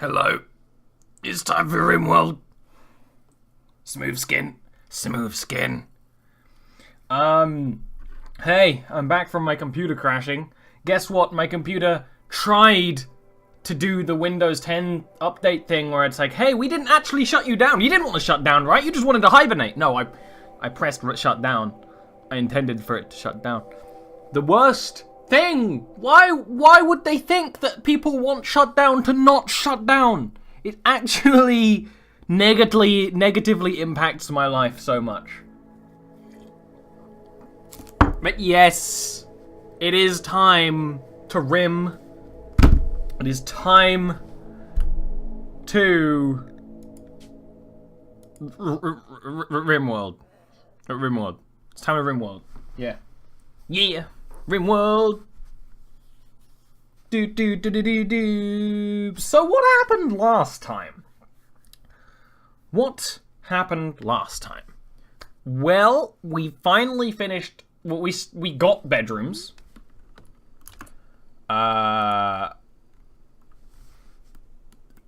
Hello. It's time for Rimworld. Smooth skin. Smooth skin. Hey, I'm back from my computer crashing. Guess what? My computer tried to do the Windows 10 update thing where it's like, hey, we didn't actually shut you down. You didn't want to shut down, right? You just wanted to hibernate. No, I pressed shut down. I intended for it to shut down. The worst thing. Why would they think that people want shutdown to not shut down? It actually negatively impacts my life so much. But yes, it is time to rim. It is time to Rimworld. Rimworld. It's time to Rimworld. Yeah. Yeah. Rimworld. Do. So what happened last time? What happened last time? Well, we finally finished. Well, we got bedrooms.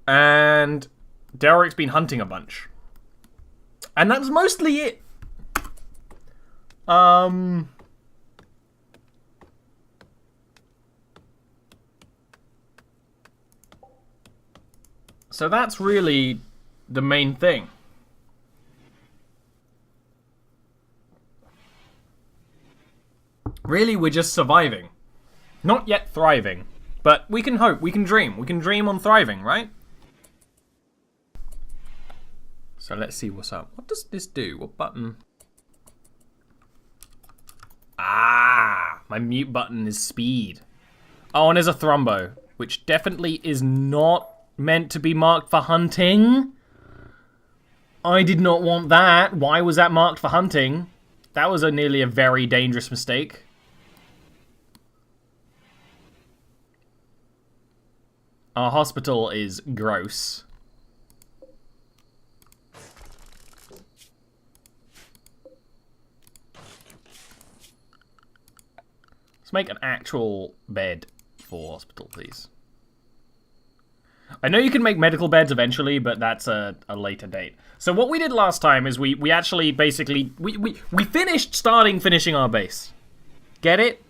And Derek's been hunting a bunch. And that's mostly it. So that's really the main thing. Really, we're just surviving. Not yet thriving. But we can hope, we can dream. We can dream on thriving, right? So let's see what's up. What does this do? What button? Ah, my mute button is speed. Oh, and there's a thrombo, which definitely is not meant to be marked for hunting. I did not want that. Why was that marked for hunting? That was nearly a very dangerous mistake. Our hospital is gross. Let's make an actual bed for hospital, please. I know you can make medical beds eventually, but that's a later date. So what we did last time is we actually basically we finished finishing our base. Get it?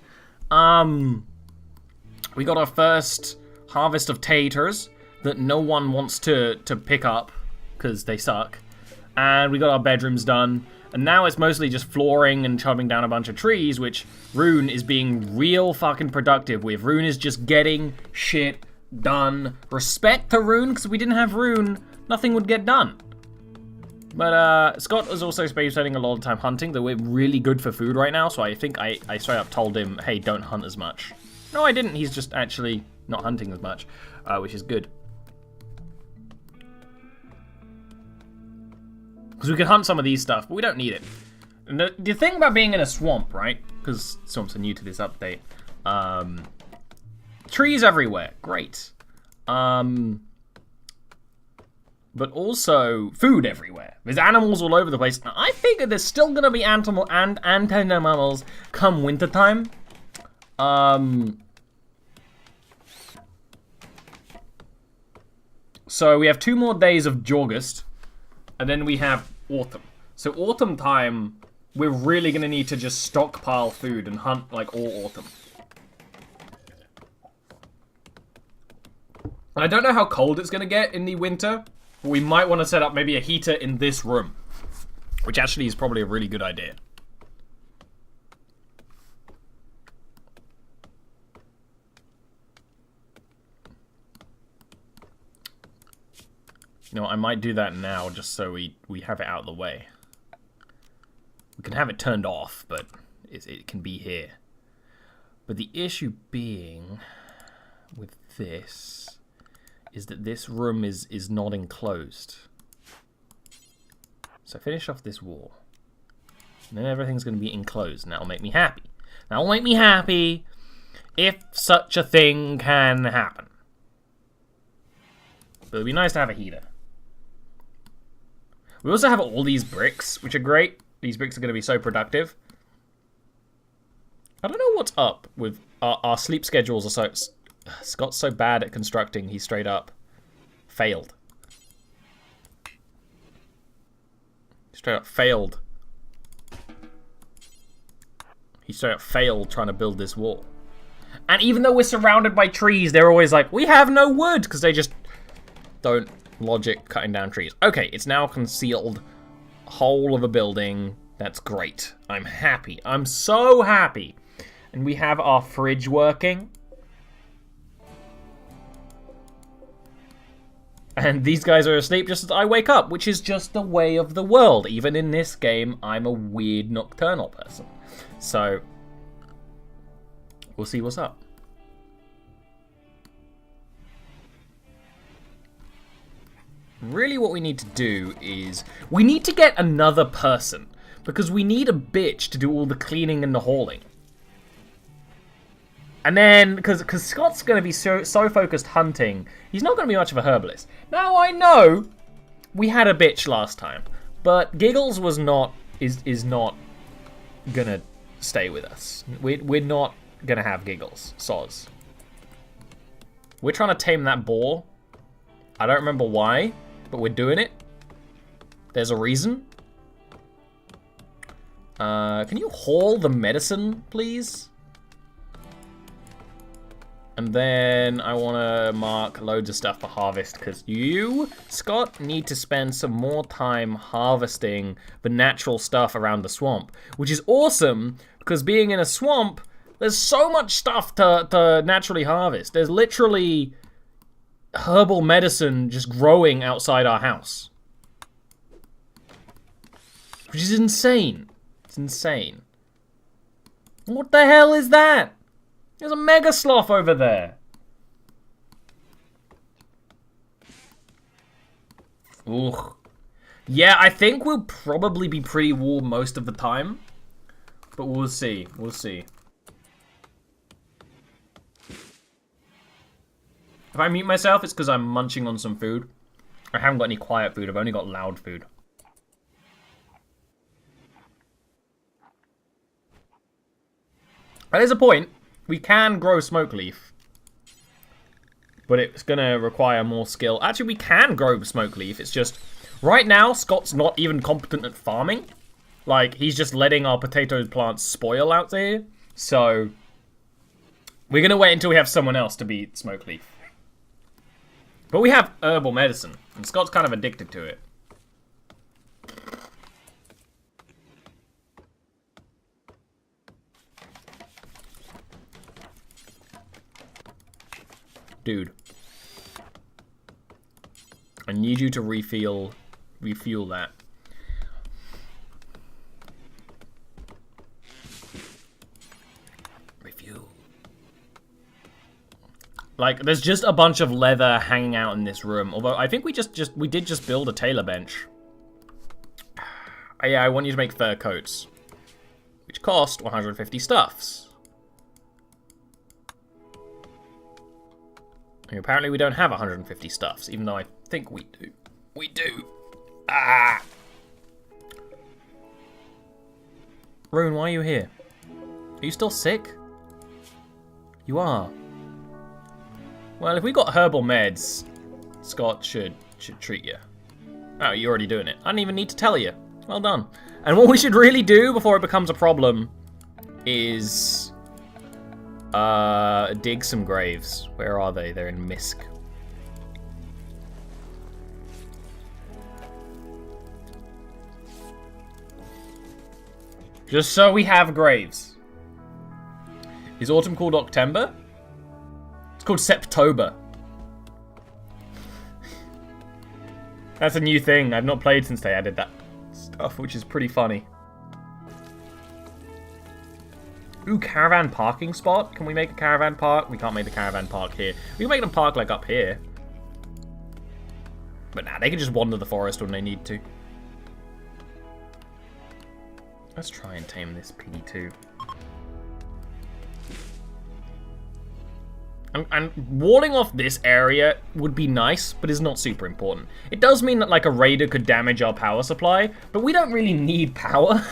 We got our first harvest of taters that no one wants to pick up because they suck. And we got our bedrooms done. And now it's mostly just flooring and chopping down a bunch of trees, which Rune is being real fucking productive with. Rune is just getting shit done. Respect to Rune, because if we didn't have Rune, nothing would get done. But Scott was also spending a lot of time hunting, though we're really good for food right now, so I think I straight up told him, hey, don't hunt as much. No, I didn't. He's just actually not hunting as much, which is good. Because we can hunt some of these stuff, but we don't need it. And the thing about being in a swamp, right? Because swamps are new to this update. Trees everywhere, great. But also food everywhere. There's animals all over the place. Now, I figure there's still gonna be animals come wintertime. So we have 2 more days of Jorgust, and then we have autumn. So autumn time, we're really gonna need to just stockpile food and hunt like all autumn. I don't know how cold it's gonna get in the winter, but we might want to set up maybe a heater in this room, which actually is probably a really good idea. You know, I might do that now just so we have it out of the way. We can have it turned off, but it can be here. But the issue being with this is that this room is not enclosed. So finish off this wall. And then everything's going to be enclosed, and that'll make me happy. That'll make me happy if such a thing can happen. But it'd be nice to have a heater. We also have all these bricks, which are great. These bricks are going to be so productive. I don't know what's up with our sleep schedules. Scott's so bad at constructing, he straight up Failed. Straight up failed. He straight up failed trying to build this wall. And even though we're surrounded by trees, they're always like, we have no wood, because they just don't logic cutting down trees. Okay, it's now concealed. Whole of a building. That's great. I'm happy. I'm so happy. And we have our fridge working. And these guys are asleep just as I wake up, which is just the way of the world. Even in this game, I'm a weird nocturnal person. So, we'll see what's up. Really what we need to do is, we need to get another person. Because we need a bitch to do all the cleaning and the hauling. And then, because Scott's going to be so focused hunting, he's not going to be much of a herbalist. Now, I know we had a bitch last time, but Giggles was not, is not going to stay with us. We're not going to have Giggles, soz. We're trying to tame that boar. I don't remember why, but we're doing it. There's a reason. Can you haul the medicine, please? And then I want to mark loads of stuff for harvest, because you, Scott, need to spend some more time harvesting the natural stuff around the swamp. Which is awesome, because being in a swamp, there's so much stuff to naturally harvest. There's literally herbal medicine just growing outside our house. Which is insane. It's insane. What the hell is that? There's a mega sloth over there. Ugh. Yeah, I think we'll probably be pretty warm most of the time. But we'll see. We'll see. If I mute myself, it's because I'm munching on some food. I haven't got any quiet food. I've only got loud food. There's a point. We can grow smoke leaf. But it's going to require more skill. Actually, we can grow smoke leaf. It's just, right now, Scott's not even competent at farming. Like, he's just letting our potato plants spoil out there. So, we're going to wait until we have someone else to be smoke leaf. But we have herbal medicine. And Scott's kind of addicted to it. Dude. I need you to refuel that. Refuel. Like, there's just a bunch of leather hanging out in this room. Although, I think we did just build a tailor bench. Yeah, I want you to make fur coats. Which cost 150 stuffs. Apparently we don't have 150 stuffs, even though I think we do. We do. Ah! Rune, why are you here? Are you still sick? You are. Well, if we got herbal meds, Scott should treat you. Oh, you're already doing it. I didn't even need to tell you. Well done. And what we should really do before it becomes a problem is dig some graves. Where are they? They're in Misk. Just so we have graves. Is autumn called October? It's called Septober. That's a new thing. I've not played since they added that stuff, which is pretty funny. Ooh, caravan parking spot. Can we make a caravan park? We can't make the caravan park here. We can make them park like up here. But nah, they can just wander the forest when they need to. Let's try and tame this piggy too. And walling off this area would be nice, but is not super important. It does mean that like a raider could damage our power supply, but we don't really need power.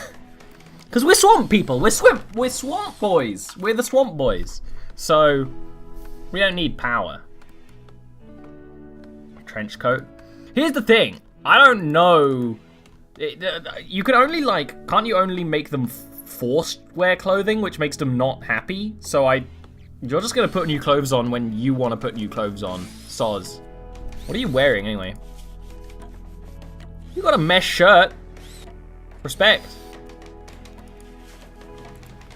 Because we're swamp people. We're swamp boys. We're the swamp boys. So, we don't need power. trench coat. Here's the thing. I don't know. You can only, like, can't you only make them forced wear clothing, which makes them not happy? So you're just gonna put new clothes on when you want to put new clothes on. Soz. What are you wearing, anyway? You got a mesh shirt. Respect.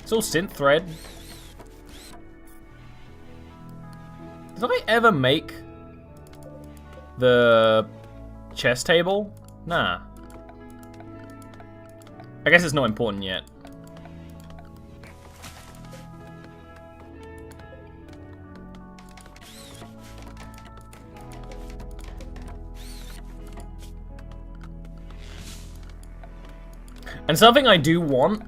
It's all synth thread. Did I ever make the chess table? Nah. I guess it's not important yet. And something I do want,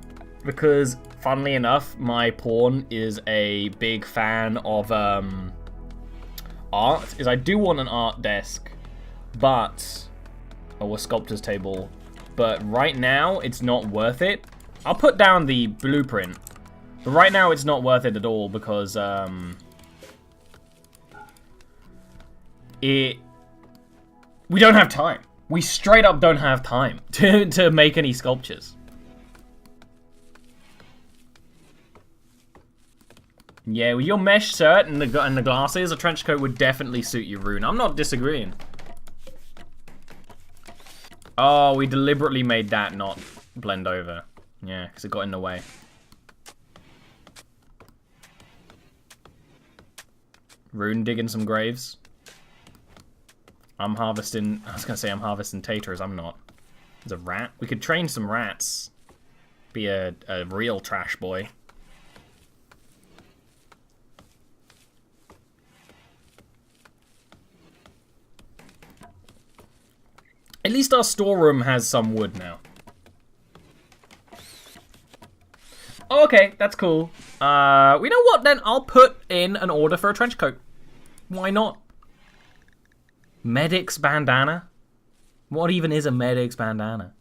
because funnily enough, my pawn is a big fan of art, is I do want an art desk, but, or a sculptor's table, but right now it's not worth it. I'll put down the blueprint, but right now it's not worth it at all because we don't have time. We straight up don't have time to make any sculptures. Yeah, with your mesh shirt and the glasses, a trench coat would definitely suit you, Rune. I'm not disagreeing. Oh, we deliberately made that not blend over. Yeah, because it got in the way. Rune digging some graves. I'm harvesting... I was going to say I'm harvesting taters. I'm not. There's a rat. We could train some rats. Be a real trash boy. At least our storeroom has some wood now. Oh, okay, that's cool. You know what then? I'll put in an order for a trench coat. Why not? Medic's bandana? What even is a medic's bandana?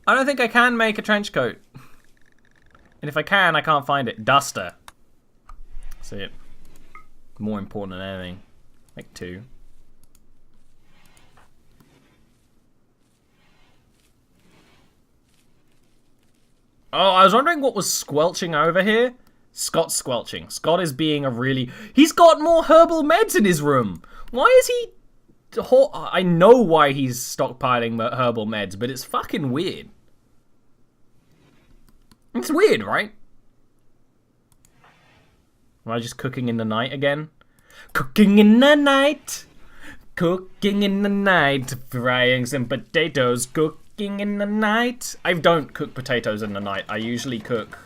I don't think I can make a trench coat. And if I can, I can't find it. Duster. That's it. More important than anything. Like 2. Oh, I was wondering what was squelching over here. Scott's squelching. Scott is being a really... He's got more herbal meds in his room. Why is he... I know why he's stockpiling herbal meds, but it's fucking weird. It's weird, right? Am I just cooking in the night again? Cooking in the night. Cooking in the night. Frying some potatoes. Cooking in the night. I don't cook potatoes in the night. I usually cook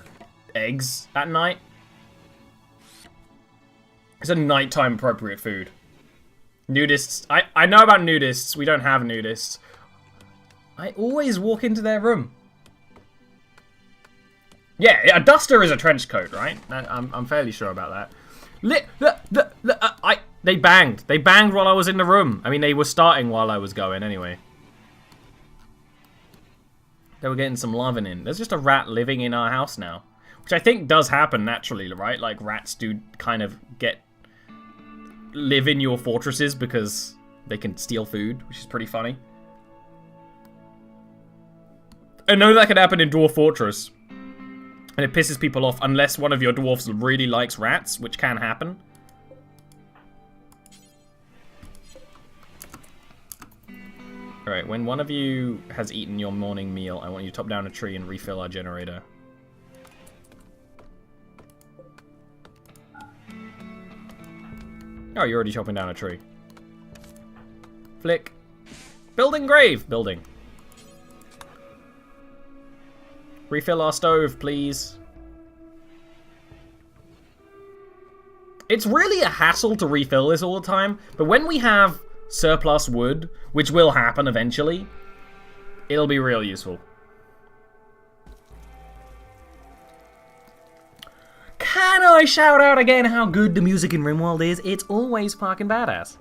eggs at night. It's a nighttime appropriate food. Nudists. I know about nudists. We don't have nudists. I always walk into their room. Yeah, a duster is a trench coat, right? I'm fairly sure about that. They banged. They banged while I was in the room. I mean, they were starting while I was going anyway. They were getting some loving in. There's just a rat living in our house now. Which I think does happen naturally, right? Like, rats do kind of live in your fortresses because they can steal food, which is pretty funny. I know that can happen in Dwarf Fortress. And it pisses people off unless one of your dwarfs really likes rats, which can happen. Alright, when one of you has eaten your morning meal, I want you to chop down a tree and refill our generator. Oh, you're already chopping down a tree. Flick. Building grave! Building. Refill our stove, please. It's really a hassle to refill this all the time, but when we have surplus wood, which will happen eventually, it'll be real useful. Can I shout out again how good the music in Rimworld is? It's always fucking badass.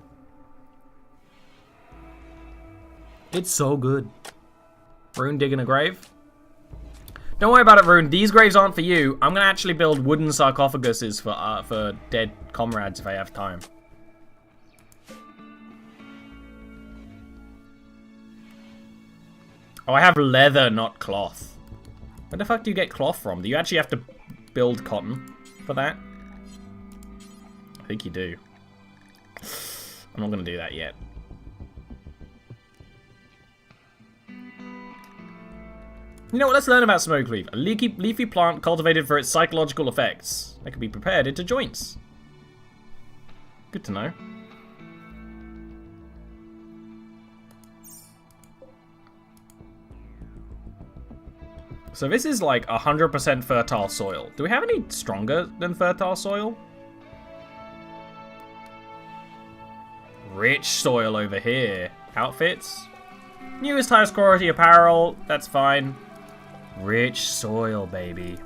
It's so good. Rune digging a grave. Don't worry about it, Rune. These graves aren't for you. I'm gonna actually build wooden sarcophaguses for dead comrades if I have time. Oh, I have leather, not cloth. Where the fuck do you get cloth from? Do you actually have to build cotton for that? I think you do. I'm not gonna do that yet. You know what, let's learn about smoke leaf. A leafy plant cultivated for its psychological effects. That can be prepared into joints. Good to know. So this is like 100% fertile soil. Do we have any stronger than fertile soil? Rich soil over here. Outfits. Newest highest quality apparel. That's fine. Rich soil, baby.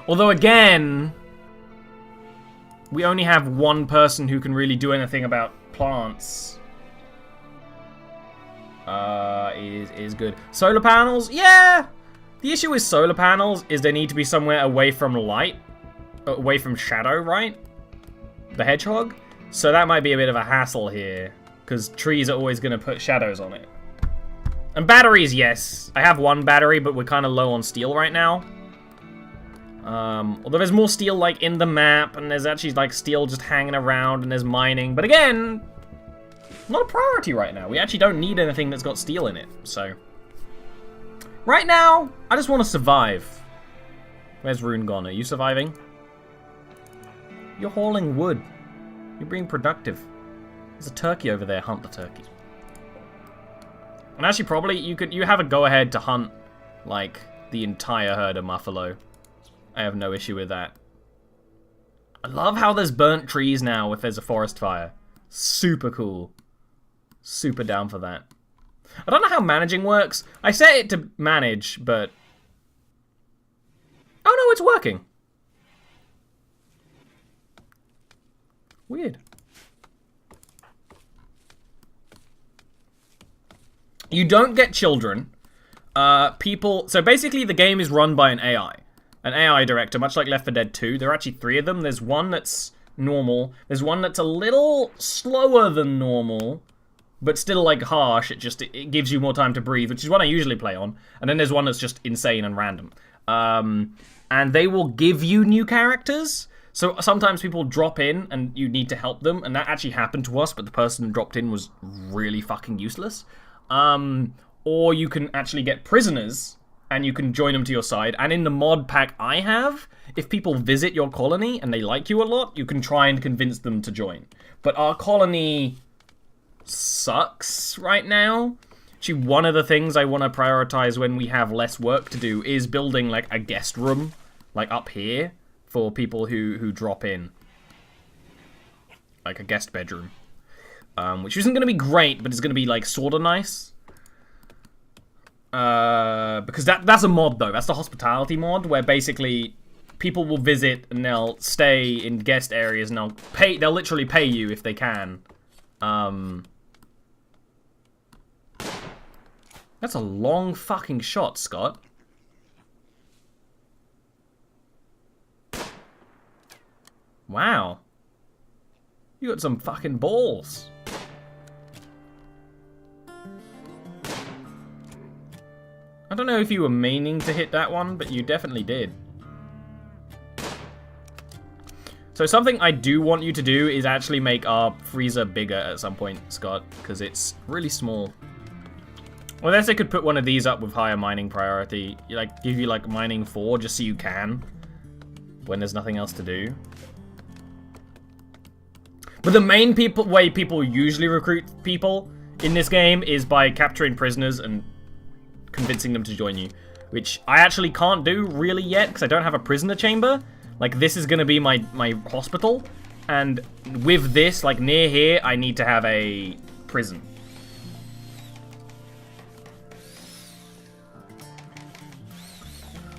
Although again, we only have one person who can really do anything about plants. Is good. Solar panels? Yeah! The issue with solar panels is they need to be somewhere away from light. Away from shadow, right? The hedgehog? So that might be a bit of a hassle here. Because trees are always going to put shadows on it. And batteries, yes. I have one battery, but we're kind of low on steel right now. Although there's more steel, like, in the map. And there's actually, like, steel just hanging around. And there's mining. But again, not a priority right now. We actually don't need anything that's got steel in it. So, right now, I just want to survive. Where's Rune gone? Are you surviving? You're hauling wood. You're being productive. There's a turkey over there. Hunt the turkey. And actually, probably you have a go-ahead to hunt like the entire herd of buffalo. I have no issue with that. I love how there's burnt trees now if there's a forest fire. Super cool. Super down for that. I don't know how managing works. I set it to manage, but oh no, it's working. Weird. You don't get children. So basically the game is run by an AI director, much like Left 4 Dead 2. There are actually 3 of them. There's one that's normal. There's one that's a little slower than normal, but still like harsh. It gives you more time to breathe, which is what I usually play on. And then there's one that's just insane and random. And they will give you new characters. So sometimes people drop in and you need to help them, and that actually happened to us, but the person who dropped in was really fucking useless. Or you can actually get prisoners, and you can join them to your side. And in the mod pack I have, if people visit your colony and they like you a lot, you can try and convince them to join. But our colony sucks right now. Actually, one of the things I want to prioritize when we have less work to do is building like a guest room, like up here, for people who drop in. Like a guest bedroom. Which isn't going to be great, but it's going to be like sort of nice. Because that's a mod though. That's the hospitality mod, where basically people will visit and they'll stay in guest areas and they'll literally pay you if they can. That's a long fucking shot, Scott. Wow. You got some fucking balls. I don't know if you were meaning to hit that one, but you definitely did. So something I do want you to do is actually make our freezer bigger at some point, Scott, because it's really small. Unless I could put one of these up with higher mining priority, like give you like mining 4 just so you can, when there's nothing else to do. But the main way people usually recruit people in this game is by capturing prisoners and convincing them to join you, which I actually can't do really yet because I don't have a prisoner chamber. Like, this is going to be my hospital, and with this, like, near here, I need to have a prison.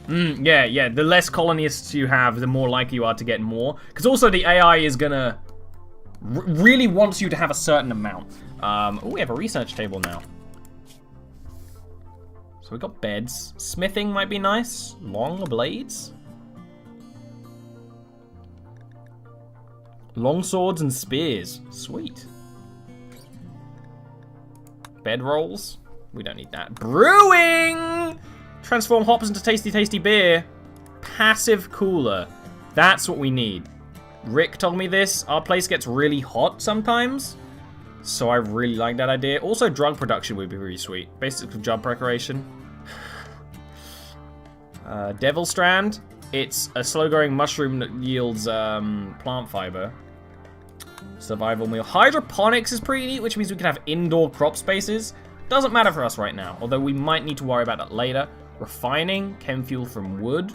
Yeah, the less colonists you have, the more likely you are to get more. Because also the AI is going to really wants you to have a certain amount. Oh, we have a research table now. we got beds. Smithing might be nice. Long blades. Long swords and spears. Sweet. Bed rolls. We don't need that. Brewing! Transform hops into tasty, tasty beer. Passive cooler. That's what we need. Rick told me this. Our place gets really hot sometimes. So I really like that idea. Also, drug production would be really sweet. Basics of job preparation. Devil Strand. It's a slow-growing mushroom that yields plant fiber. Survival meal. Hydroponics is pretty neat, which means we can have indoor crop spaces. Doesn't matter for us right now, although we might need to worry about that later. Refining. Chem fuel from wood.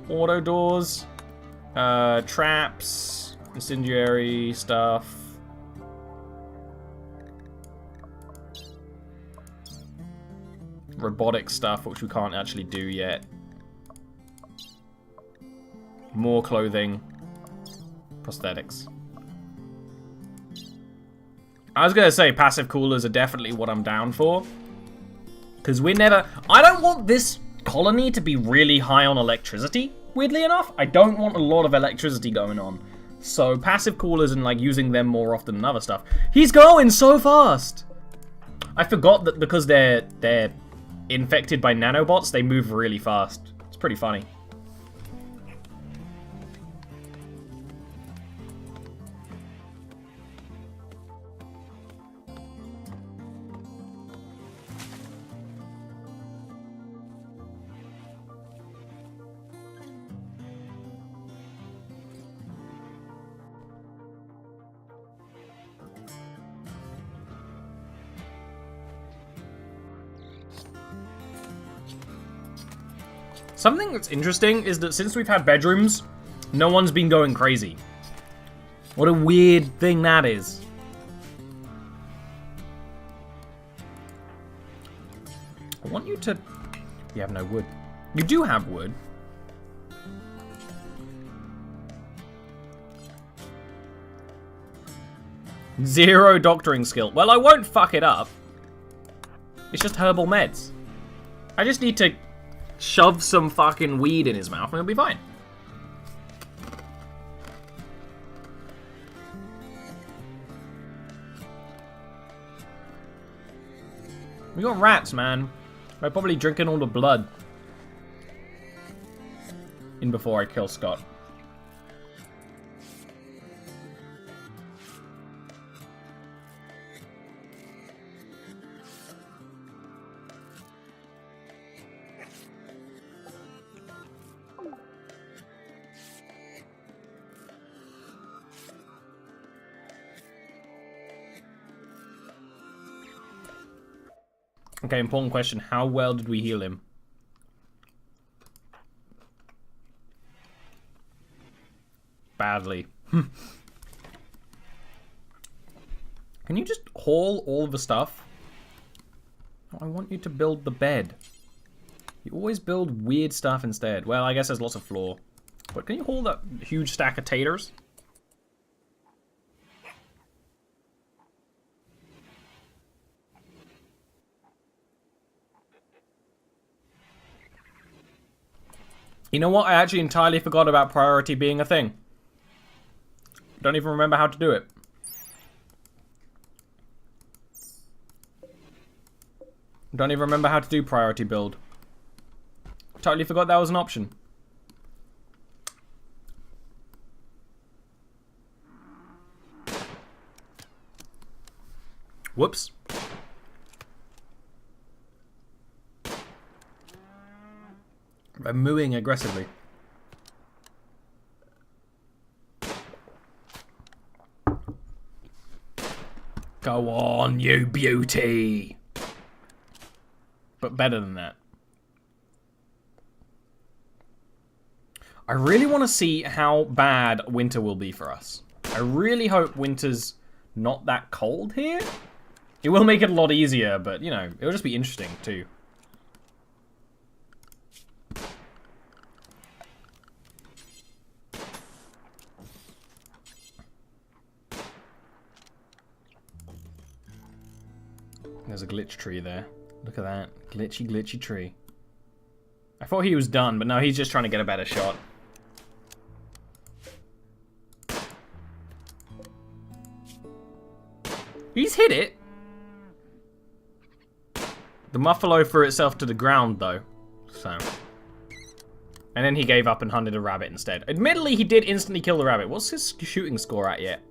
Auto doors. Traps. Incendiary stuff. Robotic stuff, which we can't actually do yet. More clothing. Prosthetics. I was going to say passive coolers are definitely what I'm down for. Because we're never... I don't want this colony to be really high on electricity, weirdly enough. I don't want a lot of electricity going on. So passive coolers and like using them more often than other stuff. He's going so fast! I forgot that because they're infected by nanobots, they move really fast. It's pretty funny. Something that's interesting is that since we've had bedrooms, no one's been going crazy. What a weird thing that is. I want you to... You have no wood. You do have wood. Zero doctoring skill. Well, I won't fuck it up. It's just herbal meds. I just need to shove some fucking weed in his mouth and it'll be fine. We got rats, man. They're probably drinking all the blood in before I kill Scott. Okay, important question. How well did we heal him? Badly. Can you just haul all the stuff? Oh, I want you to build the bed. You always build weird stuff instead. Well, I guess there's lots of floor. But can you haul that huge stack of taters? You know what? I actually entirely forgot about priority being a thing. Don't even remember how to do it. Don't even remember how to do priority build. Totally forgot that was an option. Whoops. I'm mooing aggressively. Go on, you beauty! But better than that. I really want to see how bad winter will be for us. I really hope winter's not that cold here. It will make it a lot easier, but, you know, it'll just be interesting, too. There's a glitch tree there. Look at that. Glitchy, glitchy tree. I thought he was done, but no, he's just trying to get a better shot. He's hit it. The muffalo threw itself to the ground, though. So. And then he gave up and hunted a rabbit instead. Admittedly, he did instantly kill the rabbit. What's his shooting score at yet?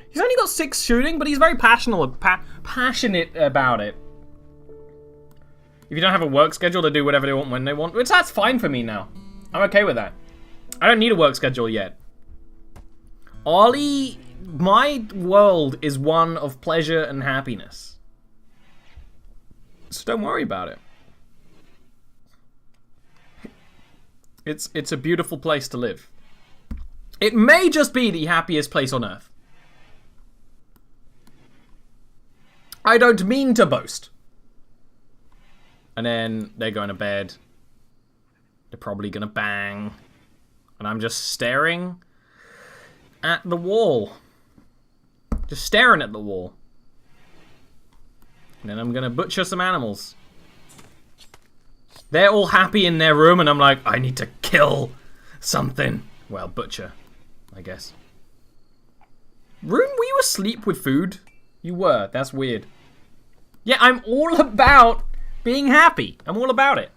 He's only got 6 shooting, but he's very passionate about it. If you don't have a work schedule to do whatever they want when they want, which that's fine for me now. I'm okay with that. I don't need a work schedule yet. Ollie, my world is one of pleasure and happiness. So don't worry about it. It's a beautiful place to live. It may just be the happiest place on earth. I don't mean to boast. And then they're going to bed. They're probably going to bang. And I'm just staring at the wall. Just staring at the wall. And then I'm going to butcher some animals. They're all happy in their room, and I'm like, I need to kill something. Well, butcher, I guess. Room, were you asleep with food? You were. That's weird. Yeah, I'm all about being happy. I'm all about it.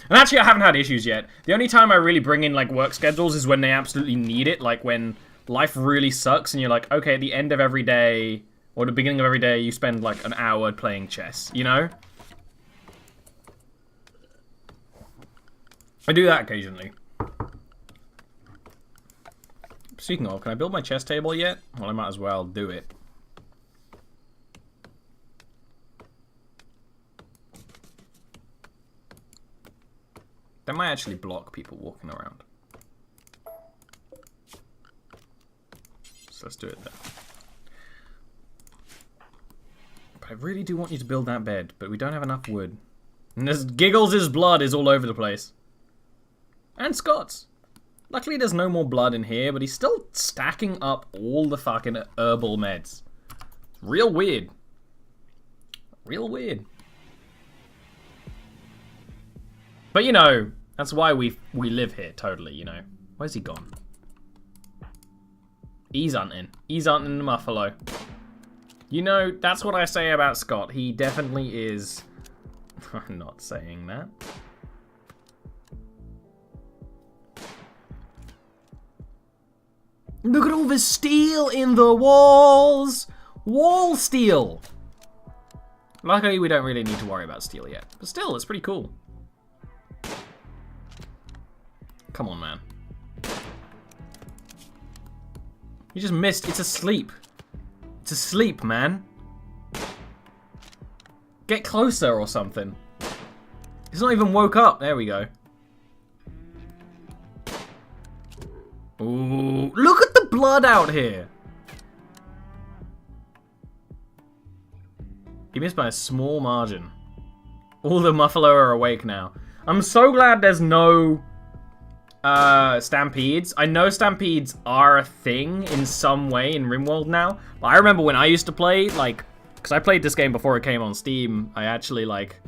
And actually, I haven't had issues yet. The only time I really bring in, like, work schedules is when they absolutely need it. Like, when life really sucks, and you're like, okay, at the end of every day, or the beginning of every day, you spend, like, an hour playing chess, you know? I do that occasionally. Speaking of, can I build my chess table yet? Well, I might as well do it. That might actually block people walking around. So let's do it then. But I really do want you to build that bed, but we don't have enough wood. And there's Giggles's blood is all over the place. And Scott's. Luckily there's no more blood in here, but he's still stacking up all the fucking herbal meds. Real weird. Real weird. But you know, that's why we live here, totally, you know. Where's he gone? He's hunting. He's hunting the muffalo. You know, that's what I say about Scott. He definitely is... I'm not saying that. Look at all the steel in the walls! Wall steel! Luckily, we don't really need to worry about steel yet. But still, it's pretty cool. Come on, man. You just missed. It's asleep. It's asleep, man. Get closer or something. It's not even woke up. There we go. Ooh, look at the blood out here. He missed by a small margin. All the muffalo are awake now. I'm so glad there's no stampedes. I know stampedes are a thing in some way in Rimworld now, but I remember when I used to play, like, because I played this game before it came on Steam, I actually, like,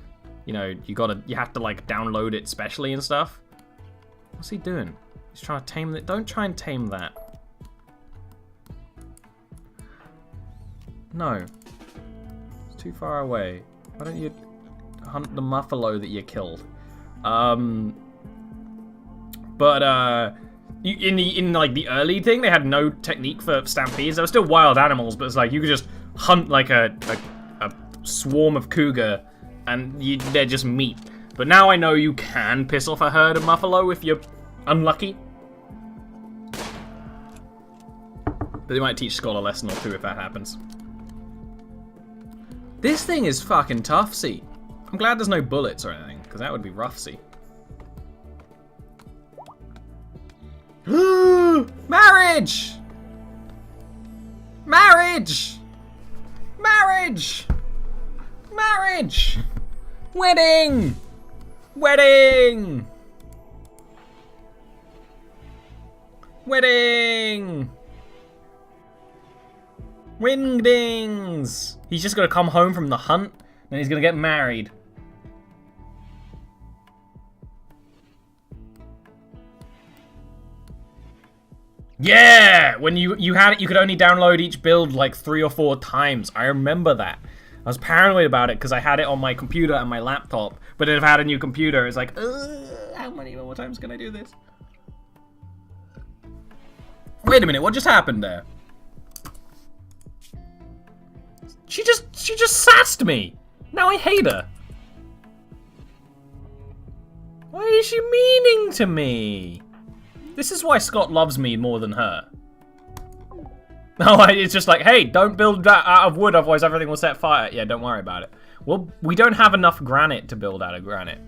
you know, you have to, like, download it specially and stuff. What's he doing? He's trying to tame that. Don't try and tame that. No. It's too far away. Why don't you hunt the muffalo that you killed? But in like the early thing, they had no technique for stampedes. They were still wild animals, but it's like you could just hunt like a swarm of cougar, and they're just meat. But now I know you can piss off a herd of muffalo if you're unlucky. But they might teach Scott a lesson or two if that happens. This thing is fucking tough, see. I'm glad there's no bullets or anything, because that would be rough, see. Marriage! Marriage! Marriage! Marriage! Wedding! Wedding! Wedding! Wingdings! He's just gonna come home from the hunt, and he's gonna get married. Yeah! When you had it, you could only download each build like 3 or 4 times. I remember that. I was paranoid about it because I had it on my computer and my laptop. But if I had a new computer, it's like, how many more times can I do this? Wait a minute, what just happened there? She just sassed me. Now I hate her. Why is she meaning to me? This is why Scott loves me more than her. Oh, it's just like, hey, don't build that out of wood, otherwise everything will set fire. Yeah, don't worry about it. Well, we don't have enough granite to build out of granite.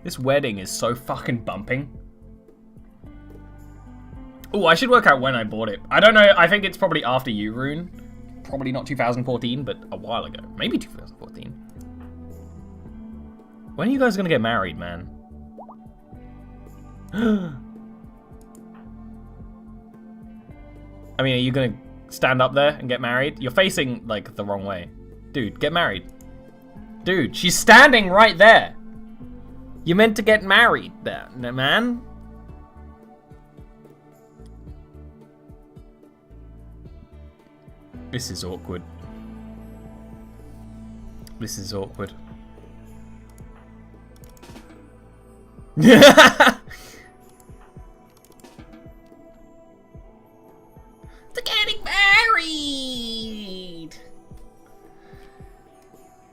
This wedding is so fucking bumping. Oh, I should work out when I bought it. I don't know, I think it's probably after you, Rune. Probably not 2014, but a while ago. Maybe 2014. When are you guys gonna get married, man? I mean, are you gonna stand up there and get married? You're facing, like, the wrong way. Dude, get married. Dude, she's standing right there. You're meant to get married there, man. This is awkward. This is awkward. They're getting married.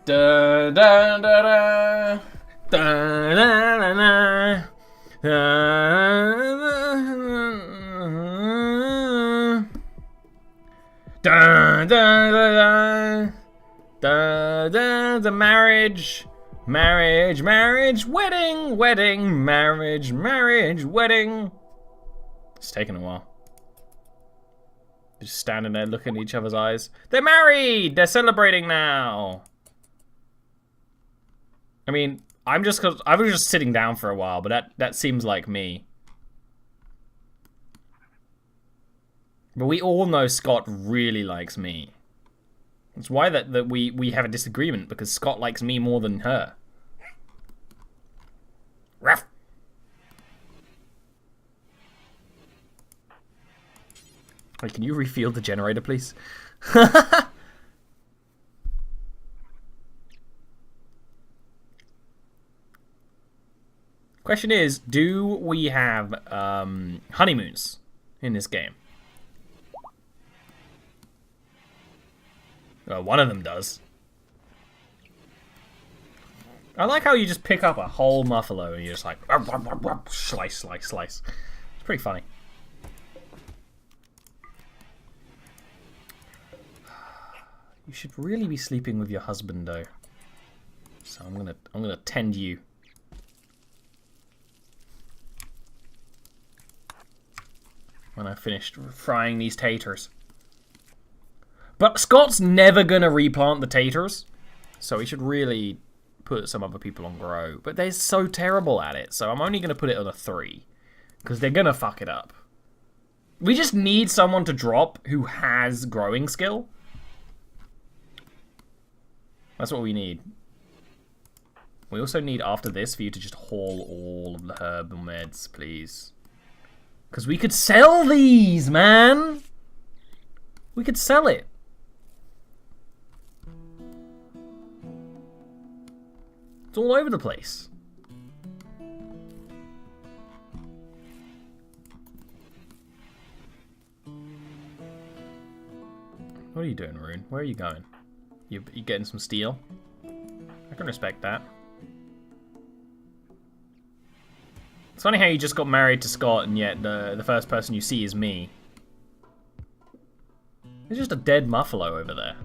Da da da da da da da da da da da the marriage. Marriage, marriage, wedding, wedding, marriage, marriage, wedding. It's taken a while. They're just standing there looking at each other's eyes. They're married! They're celebrating now! I mean, I was just sitting down for a while, but that seems like me. But we all know Scott really likes me. It's why that we have a disagreement, because Scott likes me more than her. Ruff. Wait, can you refuel the generator, please? Question is, do we have honeymoons in this game? One of them does. I like how you just pick up a whole muffalo and you're just like, slice, slice, slice. It's pretty funny. You should really be sleeping with your husband, though. So I'm gonna tend you. When I've finished frying these taters. But Scott's never gonna replant the taters, so he should really put some other people on grow. But they're so terrible at it, so I'm only gonna put it on a 3. Because they're gonna fuck it up. We just need someone to drop who has growing skill. That's what we need. We also need, after this, for you to just haul all of the herb and meds, please. Because we could sell these, man! We could sell it. It's all over the place. What are you doing, Rune? Where are you going? You getting some steel? I can respect that. It's funny how you just got married to Scott and yet the first person you see is me. There's just a dead muffalo over there.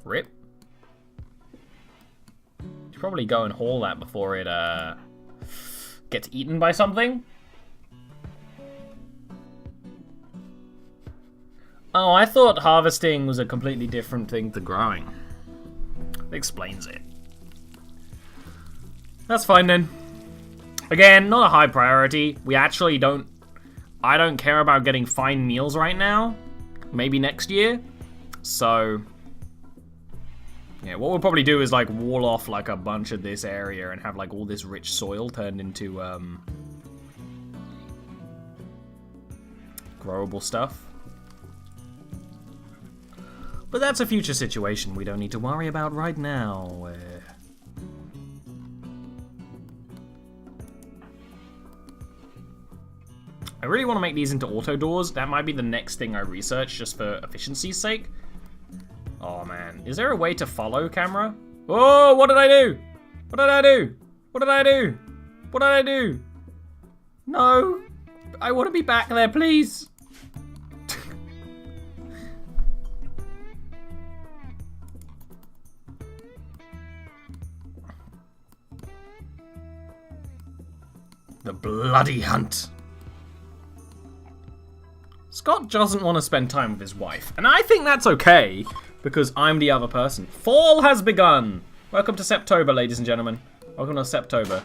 Rip. Should probably go and haul that before it gets eaten by something. Oh, I thought harvesting was a completely different thing to growing. That explains it. That's fine then. Again, not a high priority. We actually don't... I don't care about getting fine meals right now. Maybe next year. So... yeah, what we'll probably do is like wall off like a bunch of this area and have like all this rich soil turned into growable stuff. But that's a future situation we don't need to worry about right now. I really want to make these into auto doors. That might be the next thing I research just for efficiency's sake. Oh man, is there a way to follow camera? Oh, what did I do? What did I do? What did I do? What did I do? No, I want to be back there, please. The bloody hunt. Scott doesn't want to spend time with his wife, and I think that's okay, because I'm the other person. Fall has begun! Welcome to Septober, ladies and gentlemen. Welcome to Septober.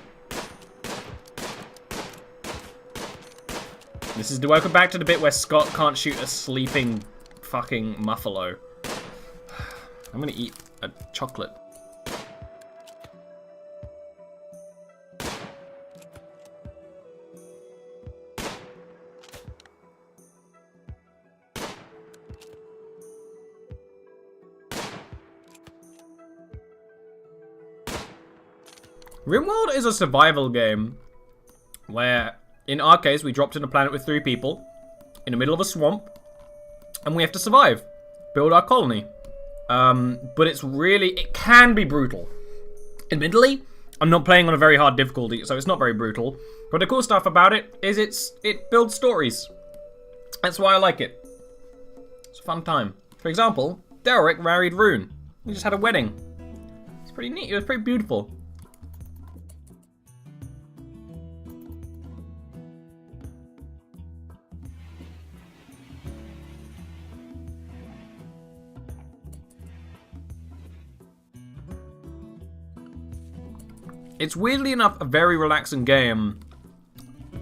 This is the welcome back to the bit where Scott can't shoot a sleeping fucking muffalo. I'm gonna eat a chocolate. Rimworld is a survival game where, in our case, we dropped in a planet with 3 people in the middle of a swamp, and we have to survive, build our colony. But it can be brutal. Admittedly, I'm not playing on a very hard difficulty, so it's not very brutal. But the cool stuff about it is it builds stories. That's why I like it. It's a fun time. For example, Derek married Rune. We just had a wedding. It's pretty neat. It was pretty beautiful. It's weirdly enough a very relaxing game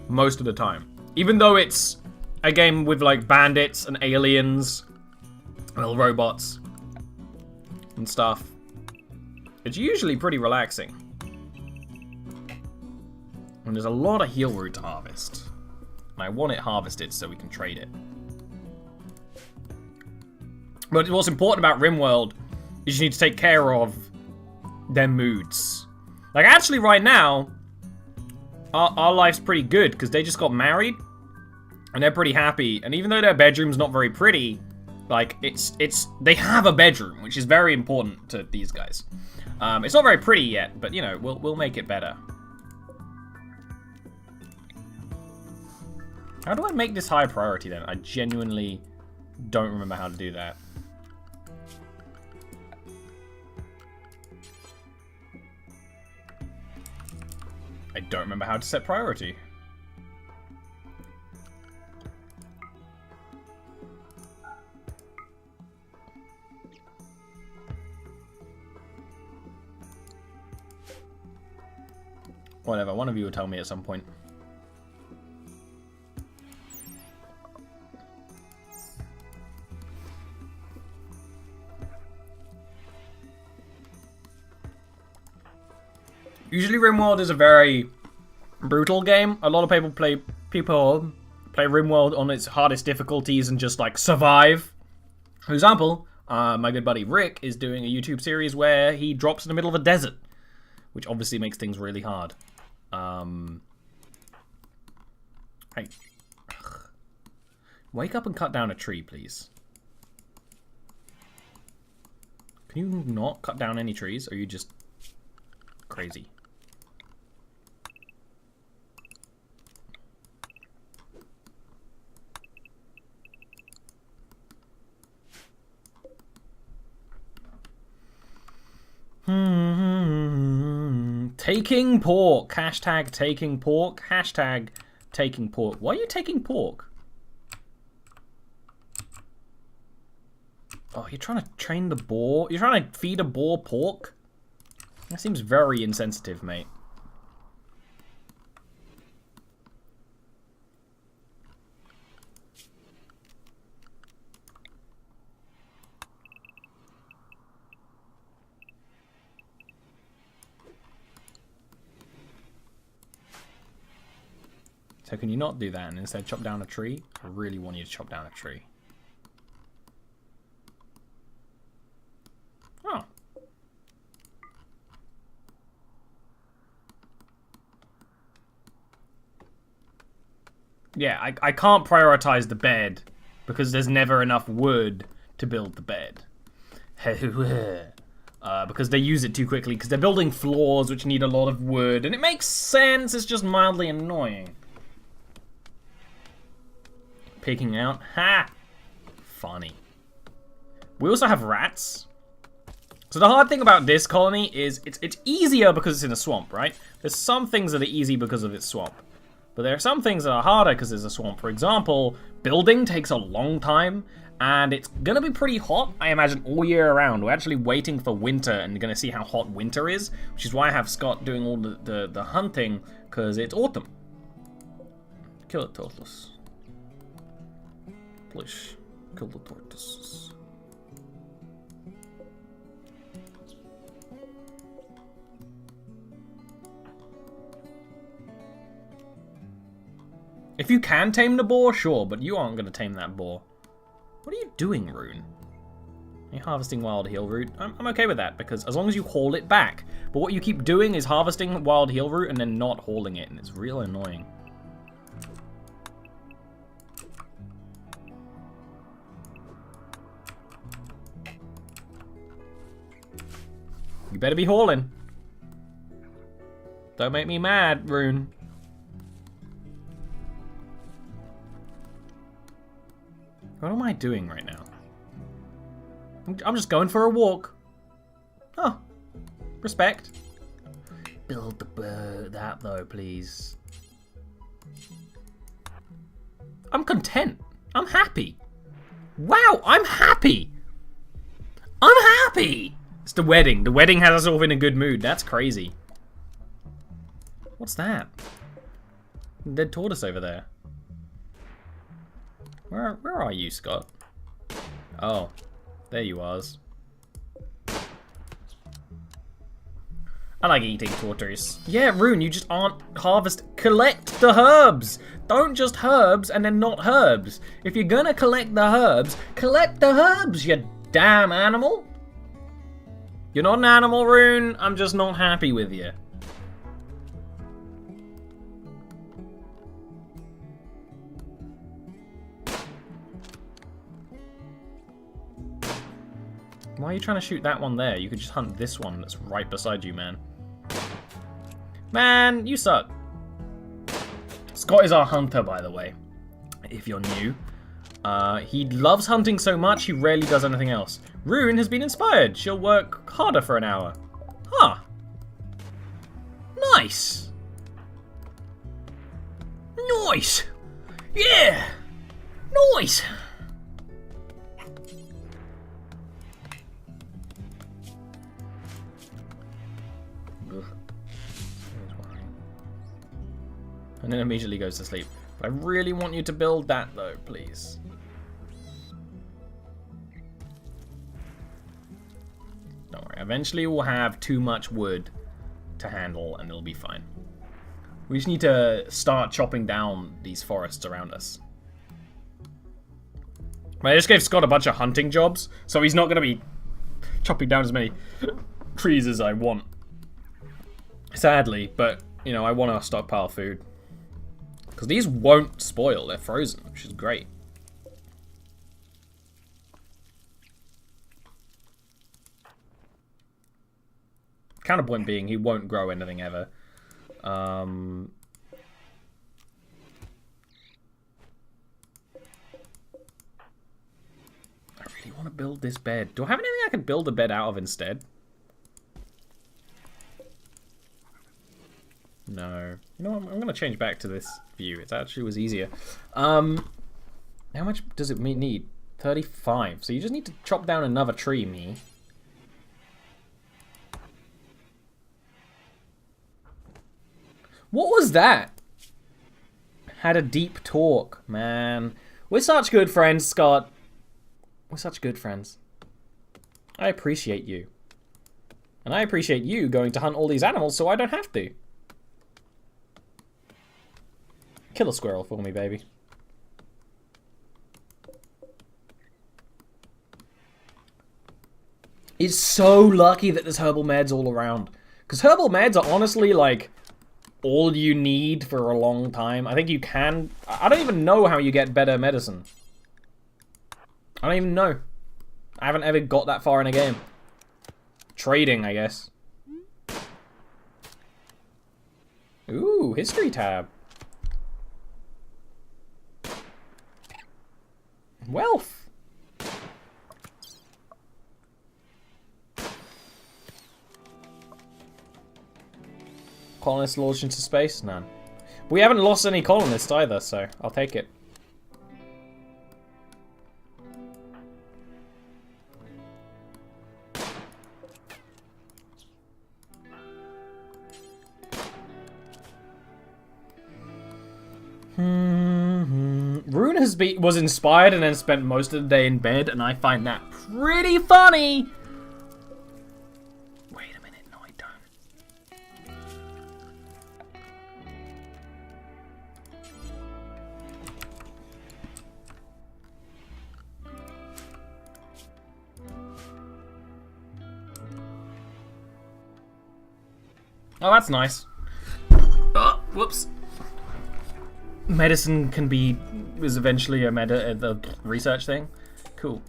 most of the time. Even though it's a game with like bandits and aliens, little robots and stuff, it's usually pretty relaxing. And there's a lot of heal root to harvest. And I want it harvested so we can trade it. But what's important about Rimworld is you need to take care of their moods. Like, actually, right now, our life's pretty good, because they just got married, and they're pretty happy, and even though their bedroom's not very pretty, like, they have a bedroom, which is very important to these guys. It's not very pretty yet, but, you know, we'll make it better. How do I make this high priority, then? I genuinely don't remember how to do that. I don't remember how to set priority. Whatever, one of you will tell me at some point. Usually Rimworld is a very brutal game. A lot of people play Rimworld on its hardest difficulties and just like survive. For example, my good buddy Rick is doing a YouTube series where he drops in the middle of a desert, which obviously makes things really hard. Hey. Wake up and cut down a tree, please. Can you not cut down any trees? Or are you just crazy? Taking pork. Hashtag taking pork. Hashtag taking pork. Why are you taking pork? Oh, you're trying to train the boar? You're trying to feed a boar pork? That seems very insensitive, mate. So can you not do that and instead chop down a tree? I really want you to chop down a tree. Oh. Yeah, I can't prioritize the bed because there's never enough wood to build the bed. Because they use it too quickly because they're building floors which need a lot of wood, and it makes sense, it's just mildly annoying. Picking out, ha! Funny. We also have rats. So the hard thing about this colony is it's easier because it's in a swamp, right? There's some things that are easy because of its swamp. But there are some things that are harder because there's a swamp. For example, building takes a long time, and it's gonna be pretty hot, I imagine, all year around. We're actually waiting for winter and gonna see how hot winter is, which is why I have Scott doing all the hunting, because it's autumn. Kill the tortoise. Please, kill the tortoises. If you can tame the boar, sure, but you aren't going to tame that boar. What are you doing, Rune? Are you harvesting wild heal root? I'm okay with that, because as long as you haul it back. But what you keep doing is harvesting wild heal root and then not hauling it, and it's real annoying. You better be hauling. Don't make me mad, Rune. What am I doing right now? I'm just going for a walk. Oh, respect. Build that though, please. I'm content. I'm happy. Wow, I'm happy. I'm happy. It's the wedding. The wedding has us all in a good mood. That's crazy. What's that? Dead tortoise over there. Where are you, Scott? Oh, there you are. I like eating tortoise. Yeah, Rune, you just aren't collect the herbs. Don't just herbs and then not herbs. If you're gonna collect the herbs, you damn animal. You're not an animal, Rune. I'm just not happy with you. Why are you trying to shoot that one there? You could just hunt this one that's right beside you, man. Man, you suck. Scott is our hunter, by the way, if you're new. He loves hunting so much, he rarely does anything else. Rune has been inspired. She'll work harder for an hour. Huh. Nice. Nice. Yeah. Nice. And then immediately goes to sleep. But I really want you to build that though, please. Don't worry, eventually we'll have too much wood to handle and it'll be fine. We just need to start chopping down these forests around us. I just gave Scott a bunch of hunting jobs, so he's not going to be chopping down as many trees as I want. Sadly, but, you know, I want to stockpile food. Because these won't spoil, they're frozen, which is great. Counterpoint being, he won't grow anything ever. I really want to build this bed. Do I have anything I can build a bed out of instead? No. You know what? I'm going to change back to this view. It actually was easier. How much does it need? 35. So you just need to chop down another tree, me. What was that? Had a deep talk, man. We're such good friends, Scott. We're such good friends. I appreciate you. And I appreciate you going to hunt all these animals so I don't have to. Kill a squirrel for me, baby. It's so lucky that there's herbal meds all around. Because herbal meds are honestly, like, all you need for a long time. I think you can... I don't even know how you get better medicine. I don't even know. I haven't ever got that far in a game. Trading, I guess. Ooh, history tab. Wealth. Colonists launched into space? None. We haven't lost any colonists either, so I'll take it. Rune was inspired and then spent most of the day in bed, and I find that pretty funny. Wait a minute, no I don't. Oh, that's nice. Oh, whoops. Medicine is eventually a research thing. Cool.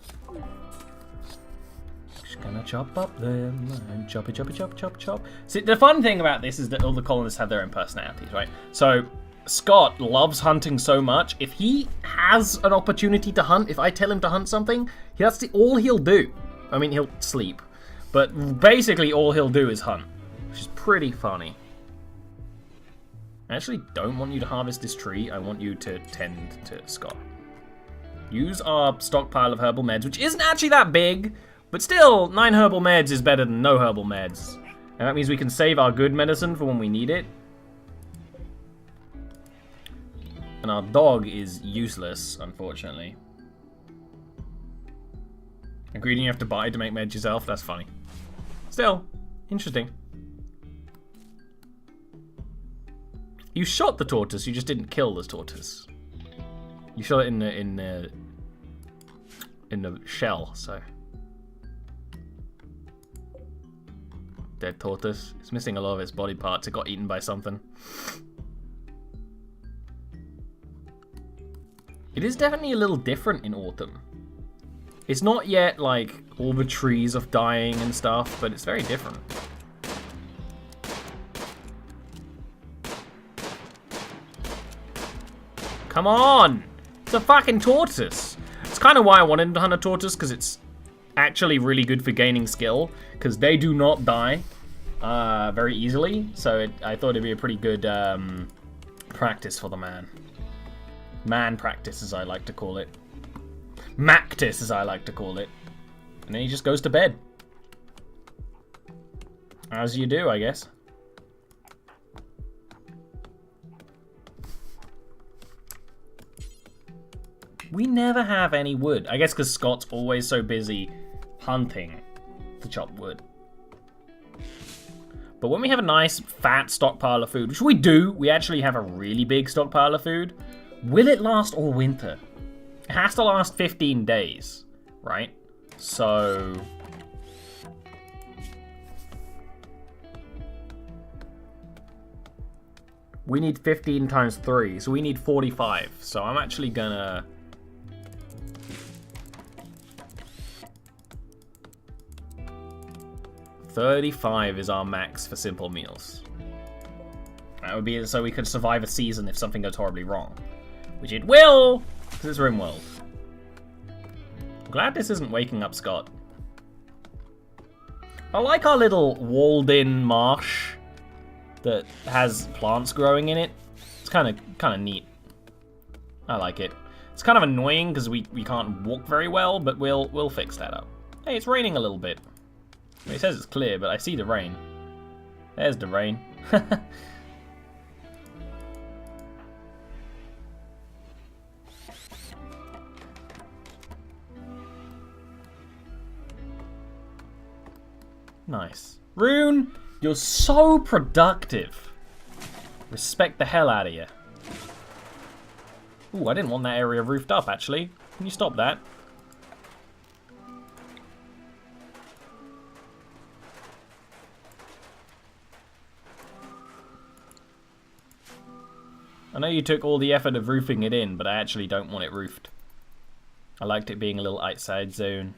Just gonna chop up them and choppy choppy chop chop chop. See, the fun thing about this is that all the colonists have their own personalities, right? So Scott loves hunting so much. If he has an opportunity to hunt, if I tell him to hunt something, that's all he'll do. I mean, he'll sleep, but basically all he'll do is hunt, which is pretty funny. I actually don't want you to harvest this tree. I want you to tend to Scott. Use our stockpile of herbal meds, which isn't actually that big, but still, 9 herbal meds is better than no herbal meds. And that means we can save our good medicine for when we need it. And our dog is useless, unfortunately. Ingredient you have to buy to make meds yourself? That's funny. Still, interesting. You shot the tortoise, you just didn't kill the tortoise. You shot it in the shell, so. Dead tortoise. It's missing a lot of its body parts. It got eaten by something. It is definitely a little different in autumn. It's not yet like all the trees of dying and stuff, but it's very different. Come on! It's a fucking tortoise! It's kind of why I wanted to hunt a tortoise, because it's actually really good for gaining skill, because they do not die very easily, so I thought it'd be a pretty good practice for the man. Man practice, as I like to call it. Mactis, as I like to call it. And then he just goes to bed. As you do, I guess. We never have any wood. I guess because Scott's always so busy hunting to chop wood. But when we have a nice fat stockpile of food, which we do, we actually have a really big stockpile of food. Will it last all winter? It has to last 15 days, right? So... we need 15 times 3, so we need 45. So I'm actually gonna... 35 is our max for simple meals. That would be so we could survive a season if something goes horribly wrong. Which it will, because it's Rimworld. I'm glad this isn't waking up Scott. I like our little walled-in marsh that has plants growing in it. It's kind of neat. I like it. It's kind of annoying because we can't walk very well, but we'll fix that up. Hey, it's raining a little bit. It says it's clear, but I see the rain. There's the rain. Nice. Rune, you're so productive. Respect the hell out of you. Ooh, I didn't want that area roofed up, actually. Can you stop that? I know you took all the effort of roofing it in, but I actually don't want it roofed. I liked it being a little outside zone.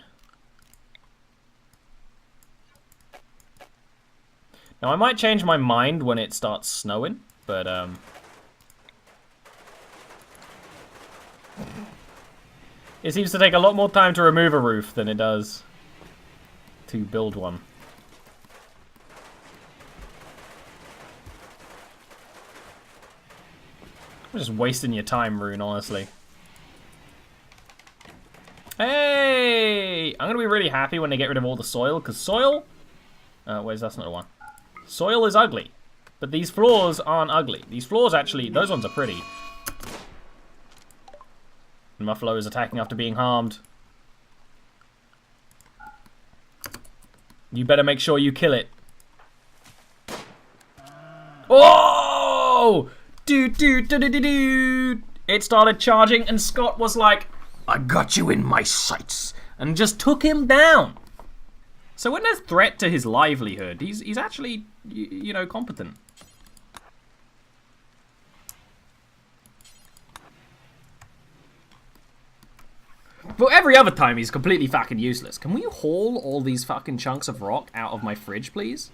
Now, I might change my mind when it starts snowing, but, it seems to take a lot more time to remove a roof than it does to build one. I'm just wasting your time, Rune, honestly. Hey! I'm going to be really happy when they get rid of all the soil, because soil... where's that's not the one. Soil is ugly, but these floors aren't ugly. These floors actually, those ones are pretty. And Muffalo is attacking after being harmed. You better make sure you kill it. Oh! Dude. It started charging and Scott was like, I got you in my sights, and just took him down. So when there's threat to his livelihood, he's actually, you know, competent. But every other time, he's completely fucking useless. Can we haul all these fucking chunks of rock out of my fridge, please?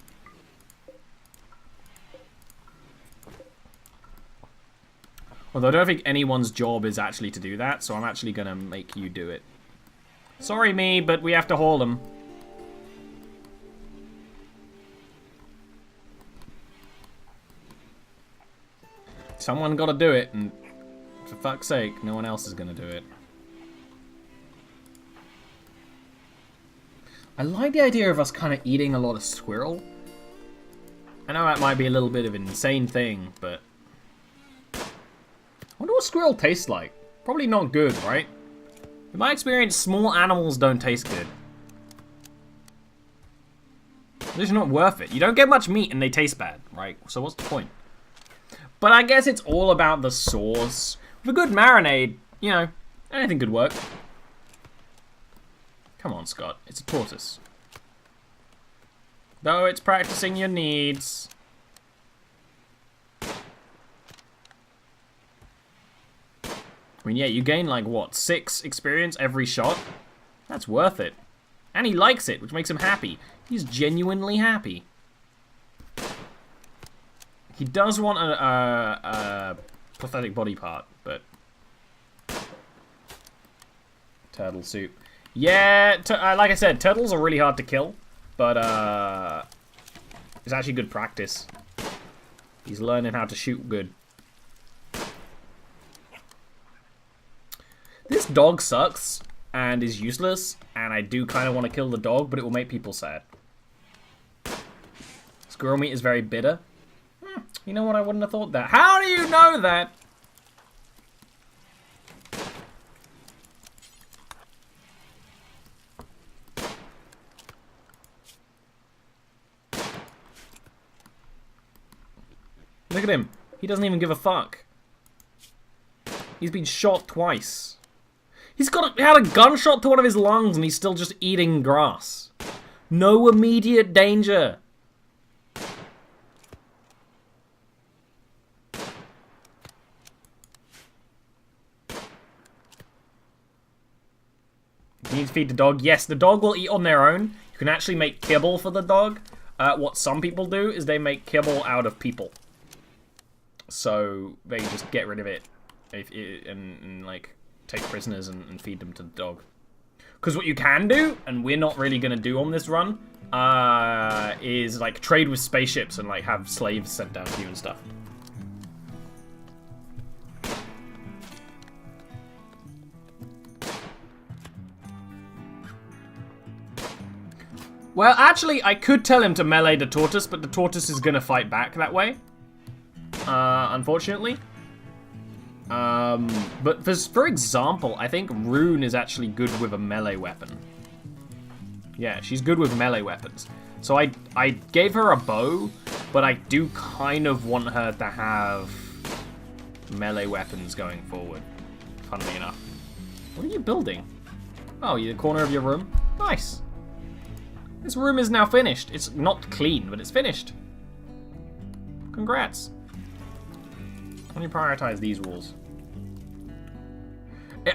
Although I don't think anyone's job is actually to do that, so I'm actually gonna make you do it. Sorry, me, but we have to haul them. Someone gotta do it, and for fuck's sake, no one else is gonna do it. I like the idea of us kind of eating a lot of squirrel. I know that might be a little bit of an insane thing, but... I wonder what squirrel tastes like. Probably not good, right? In my experience, small animals don't taste good. It's just not worth it. You don't get much meat and they taste bad, right? So what's the point? But I guess it's all about the sauce. With a good marinade, you know, anything could work. Come on, Scott. It's a tortoise. Though it's practicing your needs. I mean, yeah, you gain, like, what, 6 experience every shot? That's worth it. And he likes it, which makes him happy. He's genuinely happy. He does want a pathetic body part, but... Turtle soup. Yeah, like I said, turtles are really hard to kill, but it's actually good practice. He's learning how to shoot good. This dog sucks and is useless, and I do kind of want to kill the dog, but it will make people sad. Squirrel meat is very bitter. You know what? I wouldn't have thought that. How do you know that? Look at him. He doesn't even give a fuck. He's been shot twice. He's had a gunshot to one of his lungs and he's still just eating grass. No immediate danger. You need to feed the dog. Yes, the dog will eat on their own. You can actually make kibble for the dog. What some people do is they make kibble out of people. So they just get rid of it and like take prisoners and feed them to the dog. Because what you can do, and we're not really going to do on this run, is like trade with spaceships and like have slaves sent down to you and stuff. Well, actually, I could tell him to melee the tortoise, but the tortoise is going to fight back that way. Unfortunately. But for example, I think Rune is actually good with a melee weapon. Yeah, she's good with melee weapons. So I gave her a bow, but I do kind of want her to have melee weapons going forward. funnily enough. What are you building? Oh, you the corner of your room? Nice. This room is now finished. It's not clean, but it's finished. Congrats. Let me prioritize these walls.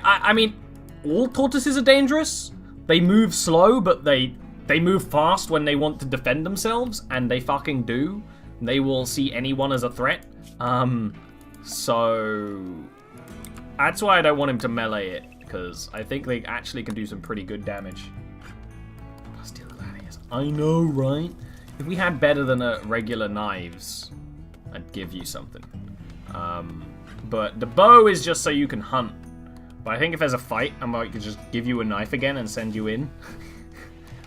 I mean, all tortoises are dangerous. They move slow, but they move fast when they want to defend themselves, and they fucking do. They will see anyone as a threat. So that's why I don't want him to melee it, because I think they actually can do some pretty good damage. Steal the gladiators. I know, right? If we had better than regular knives, I'd give you something. But the bow is just so you can hunt. But I think if there's a fight, I might just give you a knife again and send you in.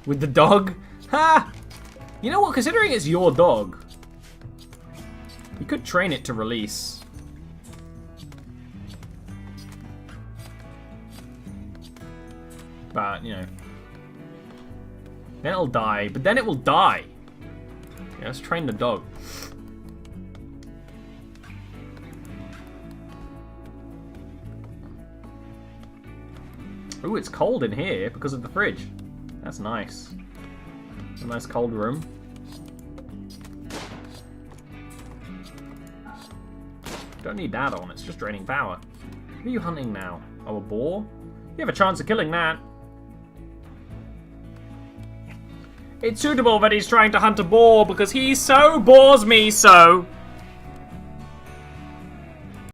With the dog. Ha! You know what? Considering it's your dog, you could train it to release. But, you know. Then it'll die. But then it will die. Yeah, let's train the dog. Ooh, it's cold in here because of the fridge. That's nice. A nice cold room. Don't need that on, it's just draining power. What are you hunting now? Oh, a boar? You have a chance of killing that. It's suitable that he's trying to hunt a boar because he so bores me so.